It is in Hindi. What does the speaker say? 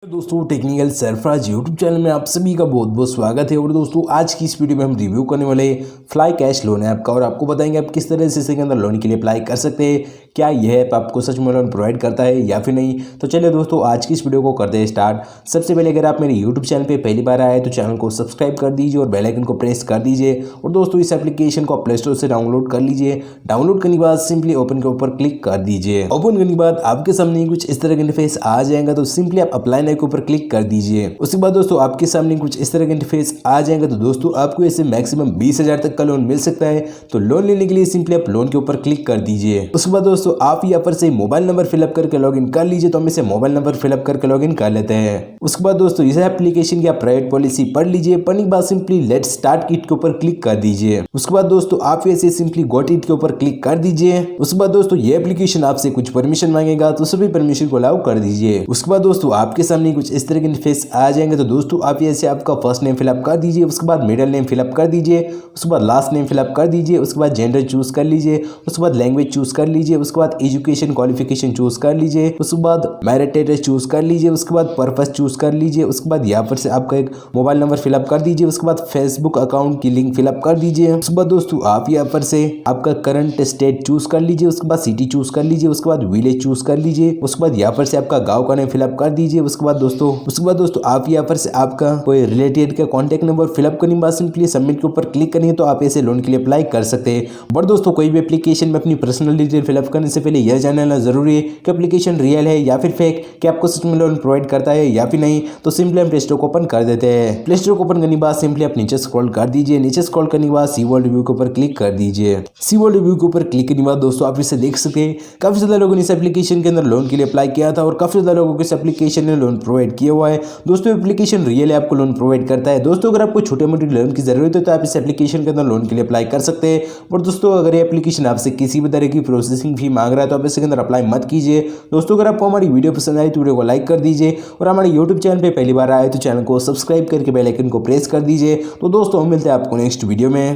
दोस्तों टेक्निकल सरफराज यूट्यूब चैनल में आप सभी का बहुत बहुत स्वागत है। और दोस्तों आज की इस वीडियो में हम रिव्यू करने वाले फ्लाई कैश लोन ऐप का और आपको बताएंगे आप किस तरह से इसके अंदर लोन के लिए अप्लाई कर सकते हैं, क्या यह ऐप आपको सच में लोन प्रोवाइड करता है या फिर नहीं। तो चलिए दोस्तों आज की इस वीडियो को करते हैं स्टार्ट। सबसे पहले अगर आप मेरे यूट्यूब चैनल पर पहली बार आए तो चैनल को सब्सक्राइब कर दीजिए और बेल आइकन को प्रेस कर दीजिए। और दोस्तों इस एप्लीकेशन को प्ले स्टोर से डाउनलोड कर लीजिए। डाउनलोड करने के बाद सिंपली ओपन के ऊपर क्लिक कर दीजिए। ओपन करने के बाद आपके सामने कुछ इस तरह का इंटरफेस आ जाएगा, तो सिंपली आप अप्लाई नाउ के ऊपर क्लिक कर दीजिए। उसके बाद दोस्तों आपके सामने कुछ इस तरह का इंटरफेस आ जाएगा। तो दोस्तों आपको ऐसे मैक्सिमम 20,000 तक का लोन मिल सकता है। तो लोन लेने के लिए सिंपली आप लोन के ऊपर क्लिक कर दीजिए। उसके बाद दोस्तों आप यहाँ पर से मोबाइल नंबर फिलअप करके लॉगिन कर लीजिए। तो हम इसे मोबाइल नंबर फिलअप करके लॉगिन कर लेते हैं। उसके बाद दोस्तों इस एप्लीकेशन की आप प्राइवेट पॉलिसी पढ़ लीजिए। पढ़ने के बाद सिंपली लेट्स स्टार्ट किट के ऊपर क्लिक कर दीजिए। उसके बाद दोस्तों आप ऐसे सिंपली गॉट इट के ऊपर क्लिक कर दीजिए। उसके बाद दोस्तों ये एप्लीकेशन आपसे कुछ परमिशन मांगेगा, तो सभी परमिशन को अलाउ कर दीजिए। उसके बाद दोस्तों आपके सामने कुछ इस तरह के इंटरफेस आ जाएंगे। तो दोस्तों आप ऐसे आपका फर्स्ट नेम फिलअप कर दीजिए। उसके बाद मिडिल नेम फिलअप कर दीजिए। उसके बाद लास्ट नेम फिलअप कर दीजिए। उसके बाद जेंडर चूज कर लीजिए। उसके बाद लैंग्वेज चूज कर लीजिए। उसके बाद एजुकेशन क्वालिफिकेशन चूज कर लीजिए। उसके बाद मैरिड स्टेटस चूज कर लीजिए। उसके बाद पर्पस चूज कर लीजिए। उसके बाद यहाँ पर से आपका एक मोबाइल नंबर फिलअप कर दीजिए। उसके बाद फेसबुक अकाउंट की लिंक फिलअप कर दीजिए। उसके बाद दोस्तों आप यहाँ पर से आपका करंट स्टेट चूज कर लीजिए। उसके बाद सिटी चूज कर लीजिए। उसके बाद विलेज चूज कर लीजिए। उसके बाद यहाँ पर से आपका गाँव का नेम फिलअप कर दीजिए। उसके बाद दोस्तों आप यहाँ पर से आपका कोई रिलेटेड का कॉन्टैक्ट नंबर फिलअप करने के बाद सिंपली सबमिट के ऊपर क्लिक करेंगे तो आप ऐसे लोन के लिए अप्लाई कर सकते हैं। बट दोस्तों कोई भी एप्लीकेशन में अपनी पर्सनल डिटेल फिलअप करने से पहले यह जानना जरूरी है कि एप्लीकेशन रियल है या फिर फेक, कि आपको सच में लोन प्रोवाइड करता है या फिर नहीं। तो सिंपली हम प्ले स्टोर को ओपन कर देते हैं। प्ले स्टोर को ओपन करने के बाद सिंपली आप नीचे स्क्रॉल कर दीजिए। नीचे स्क्रॉल करने के बाद सी वर्ल्ड रिव्यू के ऊपर क्लिक कर दीजिए। सी वर्ल्ड रिव्यू के ऊपर क्लिक करने के बाद दोस्तों आप इसे देख सकते हैं काफी ज्यादा लोगों ने इस एप्लीकेशन के अंदर लोन के लिए अप्लाई किया था और काफी ज्यादा लोगों को इस एप्लीकेशन ने लोन प्रोवाइड किया हुआ है। दोस्तों एप्लीकेशन रियल है, आपको लोन प्रोवाइड करता है। दोस्तों अगर आपको छोटे मोटे लोन की जरूरत है तो आप इस एप्लीकेशन के अंदर लोन के लिए अप्लाई कर सकते हैं। और दोस्तों अगर ये एप्लीकेशन आपसे किसी भी तरह की प्रोसेसिंग फी मांग रहा है तो आप इसके अंदर अप्लाई मत कीजिए। दोस्तों अगर आपको हमारी वीडियो पसंद आई तो वीडियो को लाइक कर दीजिए और हमारे यूट्यूब चैनल पर पहली बार आए तो चैनल को सब्सक्राइब करके बेल आइकन को प्रेस कर दीजिए। तो दोस्तों हम मिलते हैं आपको नेक्स्ट वीडियो में।